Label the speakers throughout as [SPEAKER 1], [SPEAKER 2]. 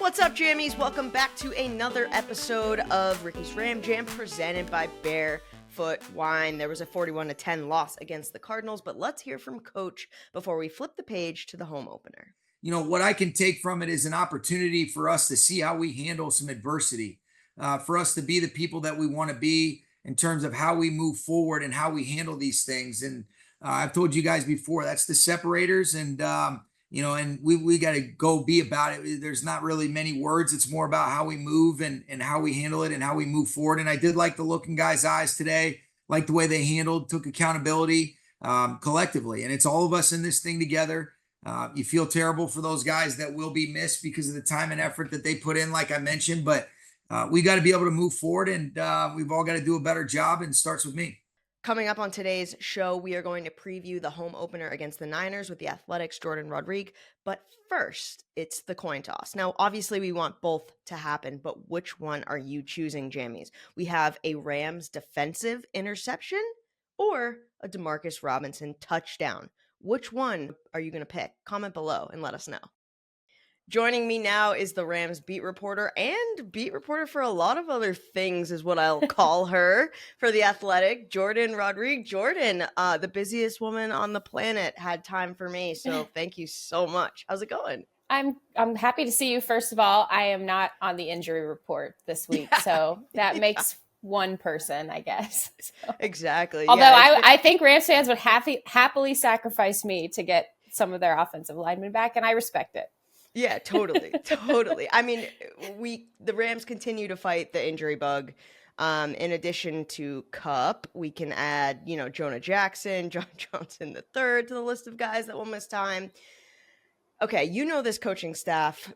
[SPEAKER 1] What's up, Jammies? Welcome back to another episode of Ricky's Ram Jam presented by Barefoot Wine. There was a 41-10 loss against the Cardinals, but let's hear from Coach before we flip the page to the home opener.
[SPEAKER 2] You know, what I can take from it is an opportunity for us to see how we handle some adversity, for us to be the people that we want to be in terms of how we move forward and how we handle these things. And I've told you guys before, that's the separators. And, and we got to go be about it. There's not really many words. It's more about how we move and how we handle it and how we move forward. And I did like the look in guys' eyes today, like the way they took accountability collectively. And it's all of us in this thing together. You feel terrible for those guys that will be missed because of the time and effort that they put in, like I mentioned, but we got to be able to move forward, and we've all got to do a better job, and it starts with me.
[SPEAKER 1] Coming up on today's show, we are going to preview the home opener against the Niners with the Athletics' Jourdan Rodrigue. But first, it's the coin toss. Now, obviously, we want both to happen, but which one are you choosing, Jammies? We have a Rams defensive interception or a Demarcus Robinson touchdown. Which one are you going to pick? Comment below and let us know. Joining me now is the Rams beat reporter and beat reporter for a lot of other things is what I'll call her for The Athletic, Jourdan Rodrigue. Jourdan, the busiest woman on the planet, had time for me, so thank you so much. How's it going?
[SPEAKER 3] I'm happy to see you. First of all, I am not on the injury report this week, so that makes one person, I guess. So.
[SPEAKER 1] Exactly.
[SPEAKER 3] Although I think Rams fans would happily sacrifice me to get some of their offensive linemen back, and I respect it.
[SPEAKER 1] Yeah, totally. I mean, the Rams continue to fight the injury bug. In addition to Kupp, we can add, Jonah Jackson, John Johnson III to the list of guys that will miss time. Okay, this coaching staff,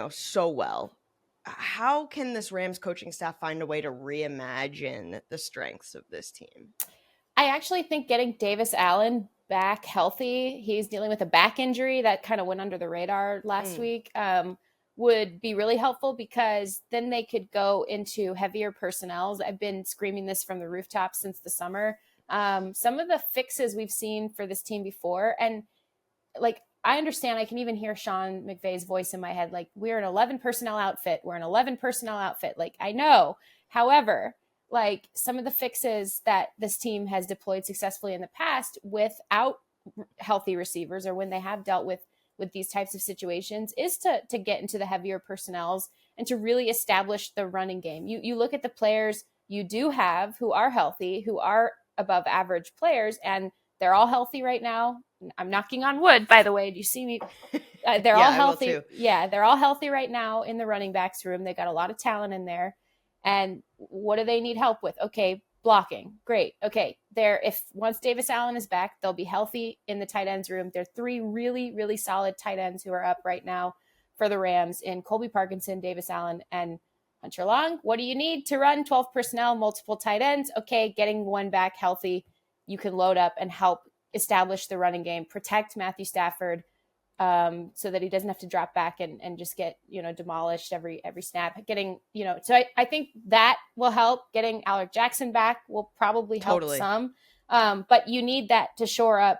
[SPEAKER 1] so well. How can this Rams coaching staff find a way to reimagine the strengths of this team?
[SPEAKER 3] I actually think getting Davis Allen back healthy, he's dealing with a back injury that kind of went under the radar last week, would be really helpful, because then they could go into heavier personnel. I've been screaming this from the rooftops since the summer. Some of the fixes we've seen for this team before, and I understand, I can even hear Sean McVay's voice in my head, we're an 11 personnel outfit. I know. However, some of the fixes that this team has deployed successfully in the past without healthy receivers, or when they have dealt with these types of situations, is to get into the heavier personnels and to really establish the running game. You look at the players you do have who are healthy, who are above average players, and they're all healthy right now. I'm knocking on wood, by the way. Do you see me? They're all healthy. Yeah, they're all healthy right now in the running backs room. They got a lot of talent in there. And what do they need help with? Okay, blocking. Great. Okay, once Davis Allen is back, they'll be healthy in the tight ends room. There are three really, really solid tight ends who are up right now for the Rams in Colby Parkinson, Davis Allen, and Hunter Long. What do you need to run 12 personnel, multiple tight ends? Okay, getting one back healthy, you can load up and help establish the running game, protect Matthew Stafford, so that he doesn't have to drop back and just get, demolished every snap. So I think that will help. Getting Alec Jackson back will probably help some. But you need that to shore up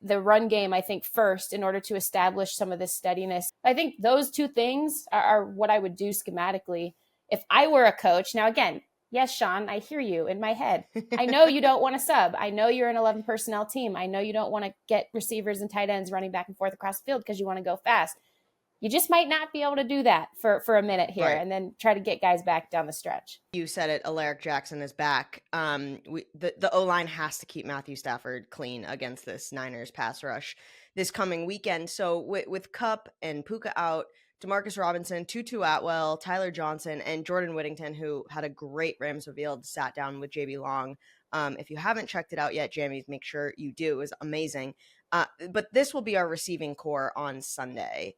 [SPEAKER 3] the run game, I think, first, in order to establish some of this steadiness. I think those two things are what I would do schematically if I were a coach. Now, again, yes, Sean, I hear you in my head. I know you don't want to sub. I know you're an 11 personnel team. I know you don't want to get receivers and tight ends running back and forth across the field because you want to go fast. You just might not be able to do that for a minute here, and then try to get guys back down the stretch.
[SPEAKER 1] You said it, Alec Jackson is back. The O-line has to keep Matthew Stafford clean against this Niners pass rush this coming weekend. So with Kupp and Puka out, Demarcus Robinson, Tutu Atwell, Tyler Johnson, and Jordan Whittington, who had a great Rams reveal, sat down with JB Long. If you haven't checked it out yet, Jammies, make sure you do. It was amazing. But this will be our receiving core on Sunday.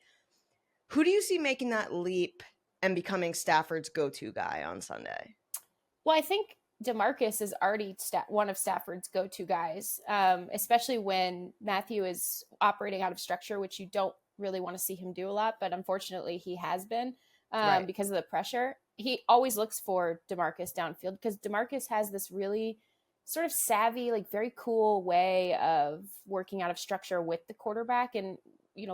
[SPEAKER 1] Who do you see making that leap and becoming Stafford's go-to guy on Sunday?
[SPEAKER 3] Well, I think DeMarcus is already one of Stafford's go-to guys, especially when Matthew is operating out of structure, which you don't really want to see him do a lot, but unfortunately he has been because of the pressure. He always looks for DeMarcus downfield, because DeMarcus has this really sort of savvy, very cool way of working out of structure with the quarterback. And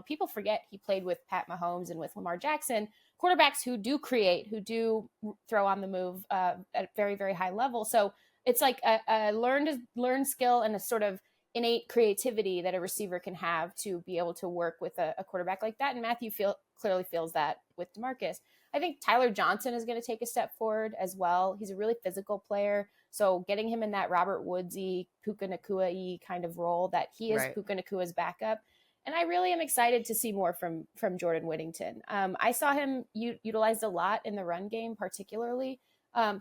[SPEAKER 3] people forget he played with Pat Mahomes and with Lamar Jackson, quarterbacks who do create, who do throw on the move at a very, very high level. So it's like a learned skill and a sort of innate creativity that a receiver can have to be able to work with a quarterback like that. And Matthew clearly feels that with DeMarcus. I think Tyler Johnson is going to take a step forward as well. He's a really physical player. So getting him in that Robert Woodsy, Puka Nacua-y kind of role that he is Puka Nacua's backup. And I really am excited to see more from Jordan Whittington. I saw him utilized a lot in the run game, particularly.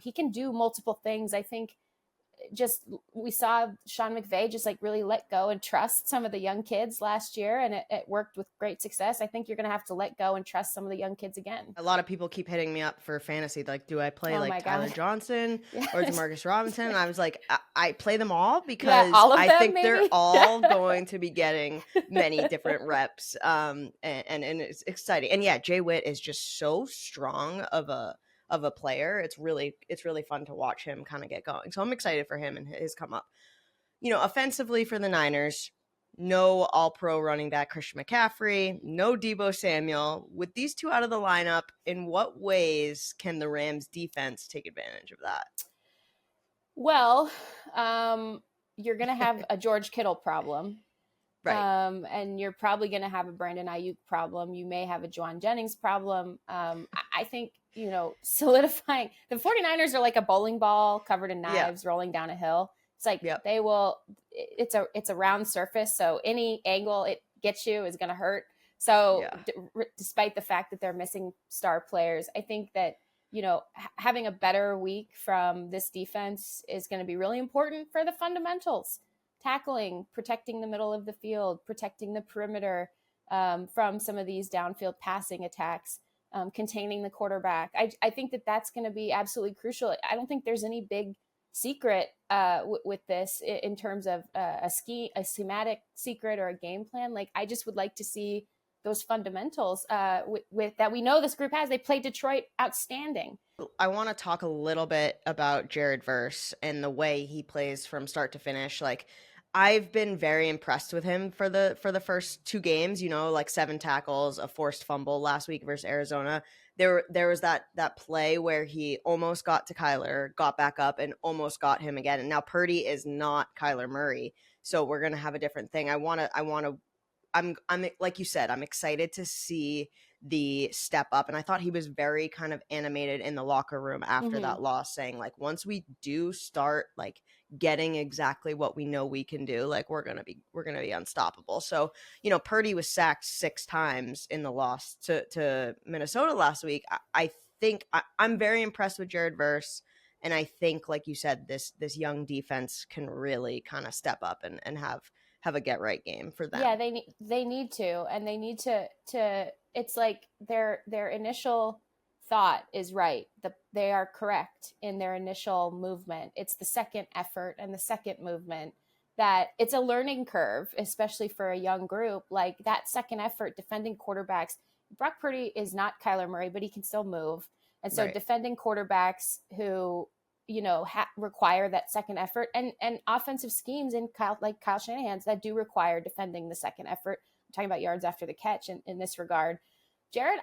[SPEAKER 3] He can do multiple things. I think we saw Sean McVay just like really let go and trust some of the young kids last year, and it worked with great success. I think you're going to have to let go and trust some of the young kids again.
[SPEAKER 1] A lot of people keep hitting me up for fantasy. Like, do I play Tyler Johnson or Demarcus Robinson? And I was like, I play them all because I think maybe? They're all going to be getting many different reps. And it's exciting. And yeah, Jay Witt is just so strong of a player. It's really fun to watch him kind of get going. So I'm excited for him and his come up. Offensively for the Niners, no all-pro running back Christian McCaffrey, no Deebo Samuel. With these two out of the lineup, in what ways can the Rams defense take advantage of that?
[SPEAKER 3] Well, you're going to have a George Kittle problem.
[SPEAKER 1] Right.
[SPEAKER 3] And you're probably going to have a Brandon Ayuk problem. You may have a Juwan Jennings problem. I think, solidifying the 49ers are like a bowling ball covered in knives rolling down a hill. It's like they will, it's a round surface. So any angle it gets you is going to hurt. So despite the fact that they're missing star players, I think that, having a better week from this defense is going to be really important for the fundamentals. Tackling, protecting the middle of the field, protecting the perimeter from some of these downfield passing attacks, containing the quarterback. I think that that's going to be absolutely crucial. I don't think there's any big secret with this in terms of a schematic secret or a game plan. Like, I just would like to see those fundamentals with that we know this group has. They played Detroit outstanding.
[SPEAKER 1] I want to talk a little bit about Jared Verse and the way he plays from start to finish. Like, I've been very impressed with him for the first two games, 7 tackles, a forced fumble last week versus Arizona. There was that play where he almost got to Kyler, got back up and almost got him again. And now Purdy is not Kyler Murray. So we're going to have a different thing. I'm like you said, I'm excited to see the step up. And I thought he was very kind of animated in the locker room after that loss, saying like, once we do start like getting exactly what we know we can do, like we're gonna be unstoppable. So Purdy was sacked 6 times in the loss to Minnesota last week. I think I'm very impressed with Jared Verse, and I think, like you said, this young defense can really kind of step up and have a get right game for them.
[SPEAKER 3] Yeah, they need to, and they need to. It's like their initial thought is right. They are correct in their initial movement. It's the second effort and the second movement that it's a learning curve, especially for a young group. Like that second effort, defending quarterbacks. Brock Purdy is not Kyler Murray, but he can still move, and so defending quarterbacks who require that second effort and offensive schemes in Kyle Shanahan's that do require defending the second effort. I'm talking about yards after the catch in this regard. Jared,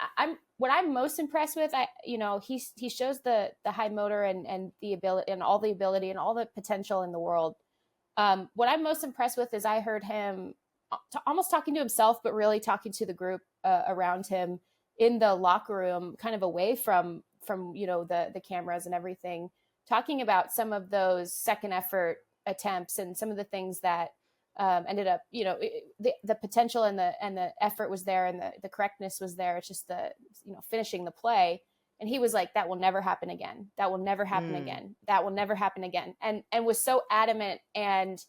[SPEAKER 3] what I'm most impressed with, he shows the high motor and the ability and all the potential in the world. What I'm most impressed with is I heard him almost talking to himself, but really talking to the group around him in the locker room, kind of away from the cameras and everything, talking about some of those second effort attempts and some of the things that ended up, the potential and the effort was there and the correctness was there. It's just the, finishing the play. And he was like, that will never happen again. That will never happen again. That will never happen again. And was so adamant. And,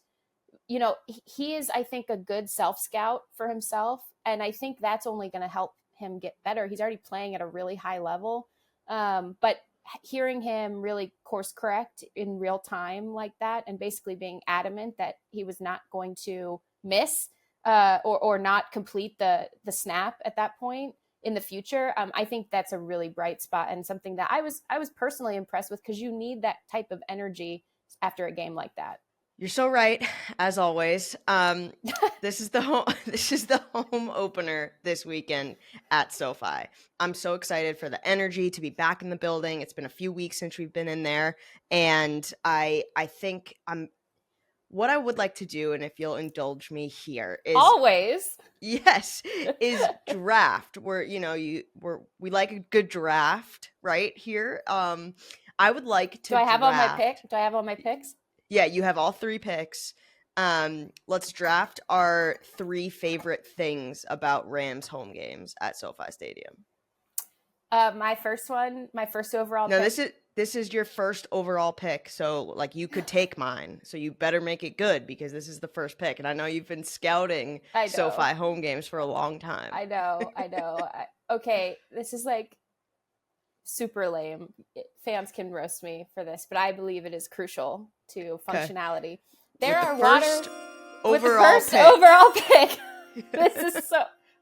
[SPEAKER 3] he is, I think, a good self-scout for himself. And I think that's only going to help him get better. He's already playing at a really high level. But hearing him really course correct in real time like that, and basically being adamant that he was not going to miss or not complete the snap at that point in the future, I think that's a really bright spot and something that I was personally impressed with, because you need that type of energy after a game like that.
[SPEAKER 1] You're so right, as always. This is the home. This is the home opener this weekend at SoFi. I'm so excited for the energy to be back in the building. It's been a few weeks since we've been in there, and I think I'm. What I would like to do, and if you'll indulge me here, is
[SPEAKER 3] Always.
[SPEAKER 1] yes, is draft. Where we like a good draft right here. I would like to
[SPEAKER 3] Do I have all my
[SPEAKER 1] draft.
[SPEAKER 3] picks? Do I have all my picks?
[SPEAKER 1] Yeah, you have all 3 picks. Let's draft our 3 favorite things about Rams home games at SoFi Stadium.
[SPEAKER 3] My first overall
[SPEAKER 1] No,
[SPEAKER 3] pick.
[SPEAKER 1] this is your first overall pick, so like you could take mine. So you better make it good because this is the first pick, and I know you've been scouting SoFi home games for a long time.
[SPEAKER 3] I know. Okay, this is like super lame. Fans can roast me for this, but I believe it is crucial to functionality. There are
[SPEAKER 1] first
[SPEAKER 3] with the
[SPEAKER 1] overall
[SPEAKER 3] first
[SPEAKER 1] pick.
[SPEAKER 3] overall pick. This is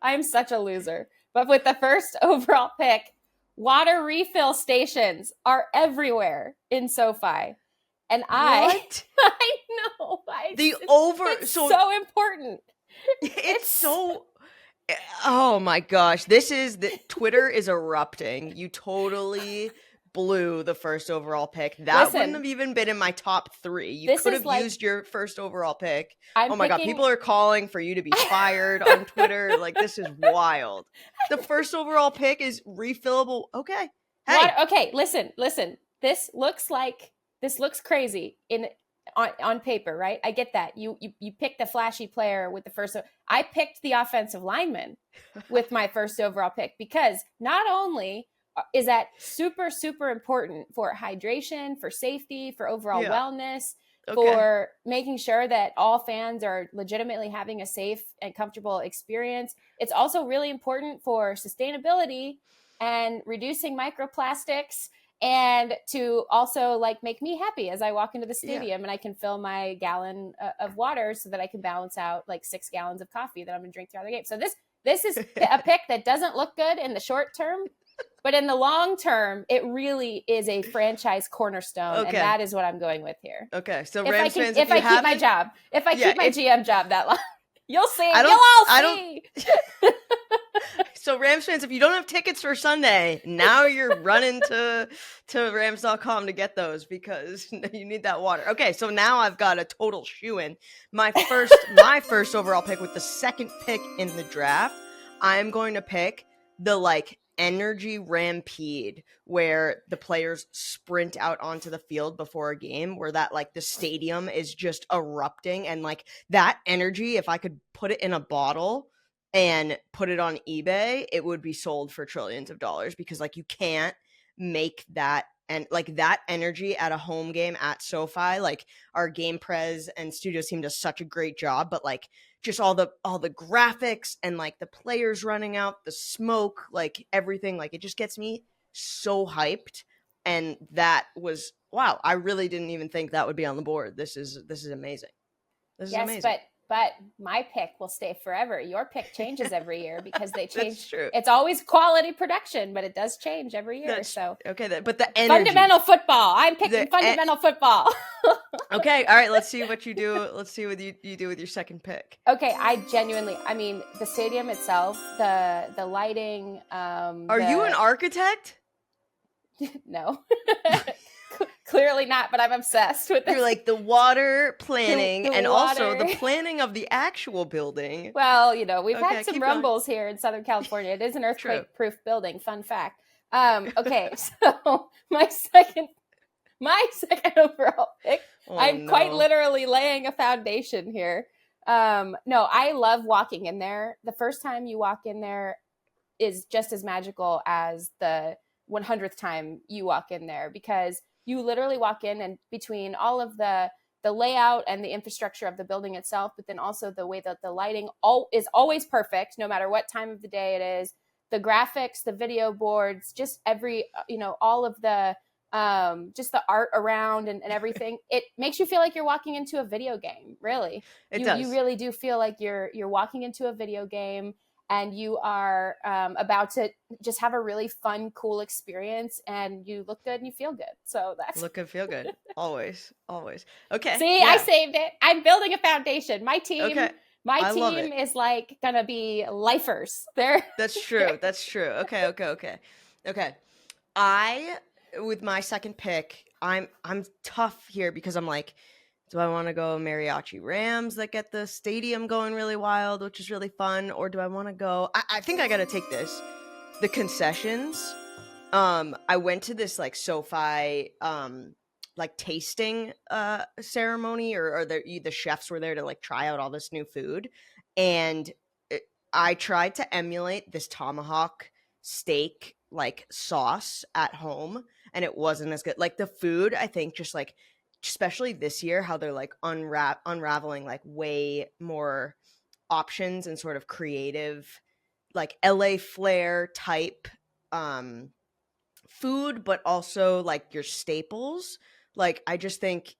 [SPEAKER 3] I'm such a loser. But with the first overall pick, water refill stations are everywhere in SoFi. And
[SPEAKER 1] What?
[SPEAKER 3] I know. It's so important.
[SPEAKER 1] It's so oh my gosh. Twitter is erupting. You totally blew the first overall pick. That wouldn't have even been in my top 3. You could have used your first overall pick. Oh my God. People are calling for you to be fired on Twitter. Like, this is wild. The first overall pick is refillable. Okay. Hey.
[SPEAKER 3] Okay. Listen. This looks crazy on paper, right? I get that. You picked the flashy player with the first. I picked the offensive lineman with my first overall pick because not only is that super, super important for hydration, for safety, for overall wellness, for making sure that all fans are legitimately having a safe and comfortable experience. It's also really important for sustainability and reducing microplastics, and to also like make me happy as I walk into the stadium and I can fill my gallon of water so that I can balance out like 6 gallons of coffee that I'm going to drink throughout the game. So this is a pick that doesn't look good in the short term, but in the long term, it really is a franchise cornerstone, and that is what I'm going with here.
[SPEAKER 1] Okay, so
[SPEAKER 3] Rams fans, if I keep my job, if I keep my GM job that long, you'll see. You'll all see.
[SPEAKER 1] So Rams fans, if you don't have tickets for Sunday, now you're running to Rams.com to get those because you need that water. Okay, so now I've got a total shoe-in. My first overall pick with the second pick in the draft, I'm going to pick the like energy rampede where the players sprint out onto the field before a game, where that like the stadium is just erupting, and like that energy, if I could put it in a bottle and put it on eBay, it would be sold for trillions of dollars because like you can't make that, and like that energy at a home game at SoFi. Like our game pres and studio team does such a great job, but like just all the graphics and like the players running out, the smoke, like everything, like it just gets me so hyped. And that was wow, I really didn't even think that would be on the board. This is amazing. This is amazing.
[SPEAKER 3] But my pick will stay forever. Your pick changes every year because they change.
[SPEAKER 1] That's true.
[SPEAKER 3] It's always quality production, but it does change every year.
[SPEAKER 1] But the energy.
[SPEAKER 3] Fundamental football. I'm picking fundamental football.
[SPEAKER 1] Okay, all right. Let's see what you do. Let's see what you do with your second pick.
[SPEAKER 3] Okay, I mean, the stadium itself, the lighting.
[SPEAKER 1] Are you an architect?
[SPEAKER 3] No. Clearly not, but I'm obsessed with this.
[SPEAKER 1] You're like the water planning and also the planning of the actual building.
[SPEAKER 3] Well, we've had some rumbles here in Southern California. It is an earthquake-proof building. Fun fact. Okay, so my second overall pick. I'm quite literally laying a foundation here. No, I love walking in there. The first time you walk in there is just as magical as the 100th time you walk in there, because you literally walk in, and between all of the layout and the infrastructure of the building itself, but then also the way that the lighting is always perfect, no matter what time of the day it is, the graphics, the video boards, just every, all of the, just the art around and everything, it makes you feel like you're walking into a video game. Really.
[SPEAKER 1] It does.
[SPEAKER 3] You really do feel like you're walking into a video game. and you are about to just have a really fun, cool experience, and you look good and you feel good. So that's
[SPEAKER 1] Look and feel good. Always. Okay.
[SPEAKER 3] See, I
[SPEAKER 1] Yeah.
[SPEAKER 3] saved it. I'm building a foundation.
[SPEAKER 1] Okay.
[SPEAKER 3] My
[SPEAKER 1] I love
[SPEAKER 3] team
[SPEAKER 1] it.
[SPEAKER 3] is like gonna be lifers. They're
[SPEAKER 1] That's true. That's true. Okay. I with my second pick, I'm tough here because I'm like, do I want to go Mariachi Rams that get the stadium going really wild, which is really fun, or do I want to go? I think I got to take this. The concessions. I went to this like SoFi like tasting ceremony, or the chefs were there to like try out all this new food, and I tried to emulate this tomahawk steak like sauce at home, and it wasn't as good. Like the food, I think just like especially this year how they're like unraveling like way more options and sort of creative like LA flair type food, but also like your staples. Like I think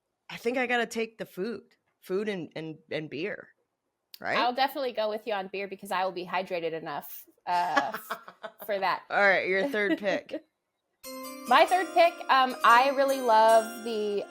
[SPEAKER 1] I gotta take the food and beer, right?
[SPEAKER 3] I'll definitely go with you on beer because I will be hydrated enough for that.
[SPEAKER 1] All right, your third pick.
[SPEAKER 3] My third pick, I really love the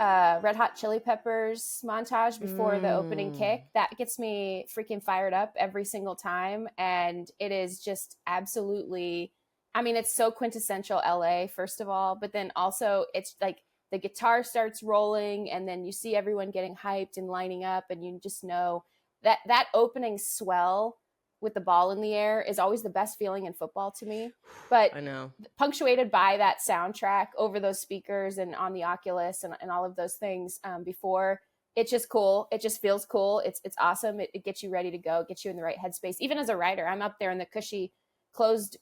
[SPEAKER 3] Red Hot Chili Peppers montage before the opening kick. That gets me freaking fired up every single time. And it is just absolutely, I mean, it's so quintessential LA, first of all, but then also it's like the guitar starts rolling and then you see everyone getting hyped and lining up, and you just know that opening swell with the ball in the air is always the best feeling in football to me. But
[SPEAKER 1] I know.
[SPEAKER 3] Punctuated by that soundtrack over those speakers and on the Oculus and all of those things before, it's just cool. It just feels cool. It's awesome. It gets you ready to go, it gets you in the right headspace. Even as a writer, I'm up there in the cushy closed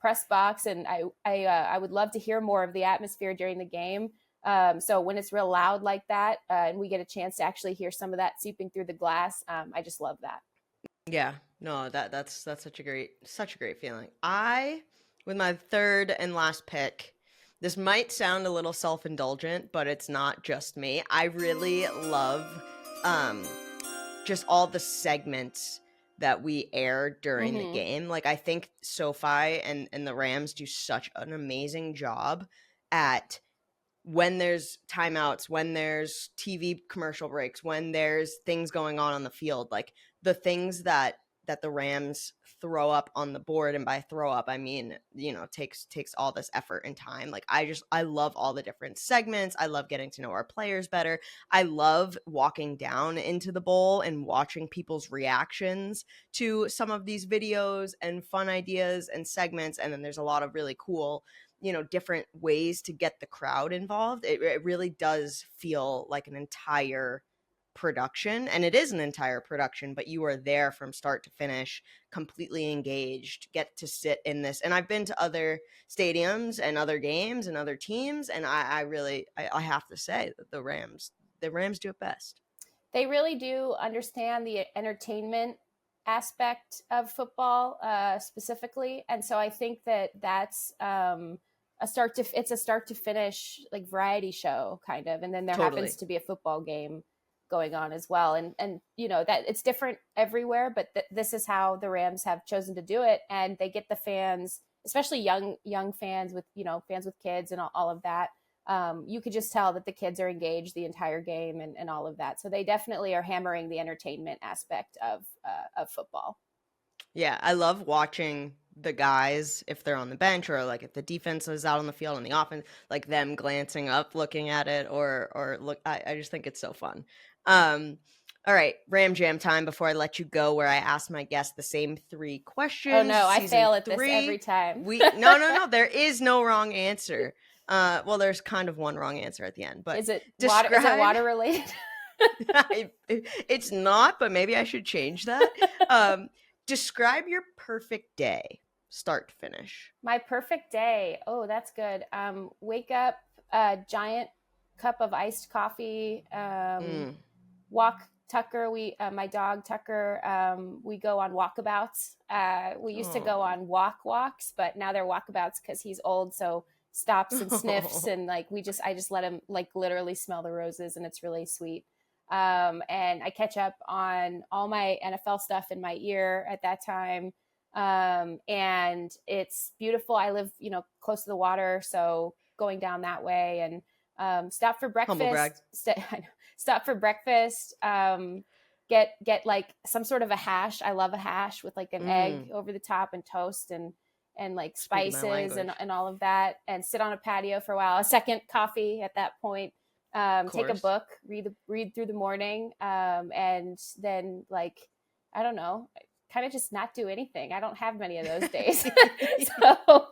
[SPEAKER 3] press box, and I would love to hear more of the atmosphere during the game. So when it's real loud like that, and we get a chance to actually hear some of that seeping through the glass, I just love that.
[SPEAKER 1] Yeah, no, that's such a great feeling. I, with my third and last pick, this might sound a little self-indulgent, but it's not just me. I really love just all the segments that we air during the game. Like I think SoFi and the Rams do such an amazing job at when there's timeouts, when there's TV commercial breaks, when there's things going on the field, like the things that the Rams throw up on the board, and by throw up I mean, takes all this effort and time. Like I love all the different segments. I love getting to know our players better. I love walking down into the bowl and watching people's reactions to some of these videos and fun ideas and segments, and then there's a lot of really cool different ways to get the crowd involved. It really does feel like an entire production, and it is an entire production, but you are there from start to finish, completely engaged, get to sit in this. And I've been to other stadiums and other games and other teams, and I really have to say that the Rams do it best.
[SPEAKER 3] They really do understand the entertainment aspect of football specifically, and so I think that's it's a start to finish like variety show kind of, and then there
[SPEAKER 1] Totally.
[SPEAKER 3] happens to be a football game going on as well, and that it's different everywhere, but this is how the Rams have chosen to do it, and they get the fans, especially young fans with fans with kids and all of that. You could just tell that the kids are engaged the entire game and all of that. So they definitely are hammering the entertainment aspect of football.
[SPEAKER 1] Yeah, I love watching the guys if they're on the bench, or like if the defense is out on the field and the offense, like them glancing up, looking at it, or look. I just think it's so fun. All right, Ram Jam time before I let you go, where I ask my guests the same 3 questions.
[SPEAKER 3] Oh no, I fail at this every time.
[SPEAKER 1] No, there is no wrong answer. Well, there's kind of one wrong answer at the end, but
[SPEAKER 3] is it water related?
[SPEAKER 1] It's not, but maybe I should change that. Describe your perfect day, start to finish.
[SPEAKER 3] My perfect day. Oh, that's good. Wake up, a giant cup of iced coffee, walk Tucker. My dog Tucker, we go on walkabouts. We used to go on walks, but now they're walkabouts because he's old. So stops and sniffs and like I just let him like literally smell the roses, and it's really sweet. And I catch up on all my NFL stuff in my ear at that time. And it's beautiful. I live, close to the water, so going down that way, and stop for
[SPEAKER 1] Humble brag.
[SPEAKER 3] breakfast. Stop for breakfast. Get like some sort of a hash. I love a hash with like an egg over the top and toast and like spices and all of that, and sit on a patio for a while. A second coffee at that point. Take a book, read through the morning, and then, like, I don't know, kind of just not do anything. I don't have many of those days. So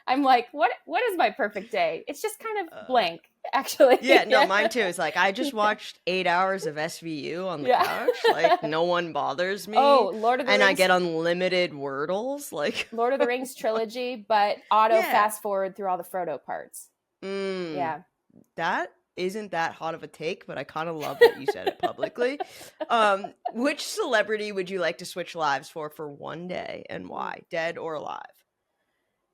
[SPEAKER 3] I'm like, what is my perfect day? It's just kind of blank, actually.
[SPEAKER 1] Yeah, no, mine too. It's like, I just watched 8 hours of SVU on the couch. Like, no one bothers me.
[SPEAKER 3] Oh, Lord of the Rings.
[SPEAKER 1] And I get unlimited Wordles. Like,
[SPEAKER 3] Lord of the Rings trilogy, but auto fast forward through all the Frodo parts. Yeah.
[SPEAKER 1] That isn't that hot of a take, but I kind of love that you said it publicly. Which celebrity would you like to switch lives for one day, and why? Dead or alive?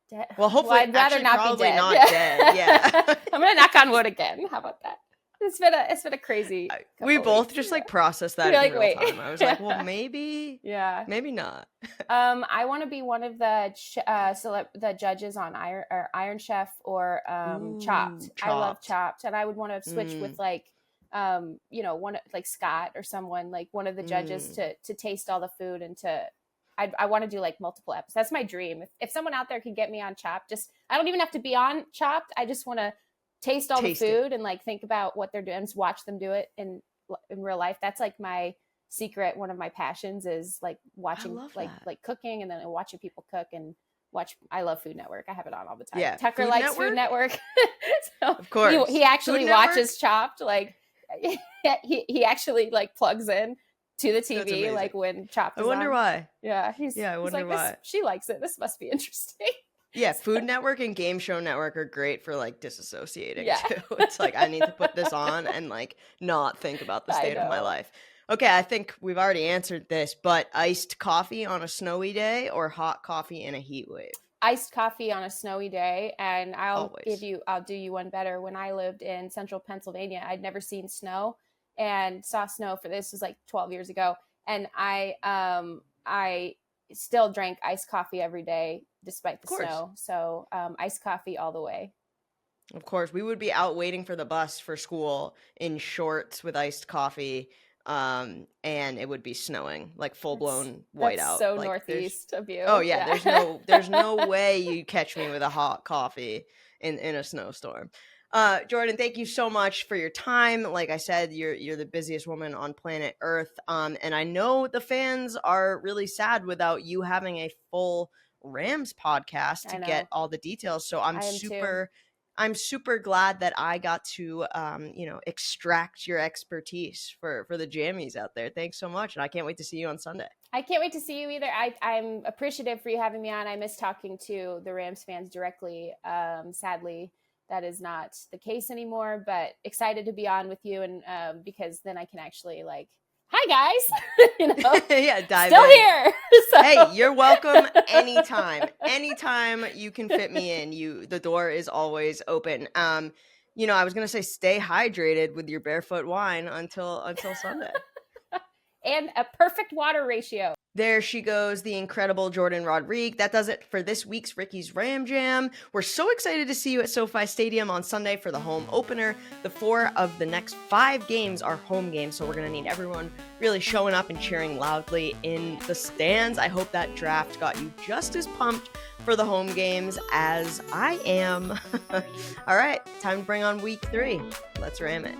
[SPEAKER 3] Dead.
[SPEAKER 1] Well, hopefully,
[SPEAKER 3] I'd rather not
[SPEAKER 1] probably
[SPEAKER 3] be dead.
[SPEAKER 1] Not dead. Yeah.
[SPEAKER 3] I'm gonna knock on wood again. How about that? It's been a crazy.
[SPEAKER 1] We both just like processed that in real time. I was like, well, maybe, maybe not.
[SPEAKER 3] I want to be one of the the judges on Iron Chef or Chopped. I love Chopped, and I would want to switch with like, one like Scott or someone, like one of the judges to taste all the food and to. I want to do like multiple episodes. That's my dream. If someone out there can get me on Chopped, I don't even have to be on Chopped. I just want to taste all the food and like think about what they're doing, and watch them do it in real life. That's like my secret. One of my passions is like watching like cooking, and then watching people cook and watch. I love Food Network. I have it on all the time. Yeah, Tucker likes Food Network. So of course, he actually watches Chopped. Like he actually like plugs in to the TV like when Chopped is on.
[SPEAKER 1] I wonder why.
[SPEAKER 3] Yeah, I wonder why. She likes it. This must be interesting.
[SPEAKER 1] Yeah, Food Network and Game Show Network are great for like disassociating too. It's like, I need to put this on and like not think about the state of my life. Okay, I think we've already answered this, but iced coffee on a snowy day or hot coffee in a heat wave?
[SPEAKER 3] Iced coffee on a snowy day, and I'll do you one better. When I lived in central Pennsylvania, I'd never seen snow, and saw snow for this was like 12 years ago, and I still drank iced coffee every day despite the snow. So iced coffee all the way.
[SPEAKER 1] Of course, we would be out waiting for the bus for school in shorts with iced coffee, and it would be snowing, like full blown whiteout.
[SPEAKER 3] So
[SPEAKER 1] like,
[SPEAKER 3] northeast of you.
[SPEAKER 1] Oh yeah, there's no way you catch me with a hot coffee in a snowstorm. Jourdan, thank you so much for your time. Like I said, you're the busiest woman on planet Earth. And I know the fans are really sad without you having a full Rams podcast to get all the details. So I'm super glad that I got to extract your expertise for the jammies out there. Thanks so much. And I can't wait to see you on Sunday.
[SPEAKER 3] I can't wait to see you either. I'm appreciative for you having me on. I miss talking to the Rams fans directly. Sadly, that is not the case anymore, but excited to be on with you, and because then I can actually like, hi guys,
[SPEAKER 1] yeah, dive
[SPEAKER 3] still
[SPEAKER 1] in.
[SPEAKER 3] Here. So.
[SPEAKER 1] Hey, you're welcome anytime. Anytime you can fit me in, the door is always open. I was gonna say stay hydrated with your barefoot wine until Sunday.
[SPEAKER 3] And a perfect water ratio.
[SPEAKER 1] There she goes, the incredible Jourdan Rodrigue. That does it for this week's Ricky's Ram Jam. We're so excited to see you at SoFi Stadium on Sunday for the home opener. The 4 of the next 5 games are home games, so we're going to need everyone really showing up and cheering loudly in the stands. I hope that draft got you just as pumped for the home games as I am. All right, time to bring on week 3. Let's ram it.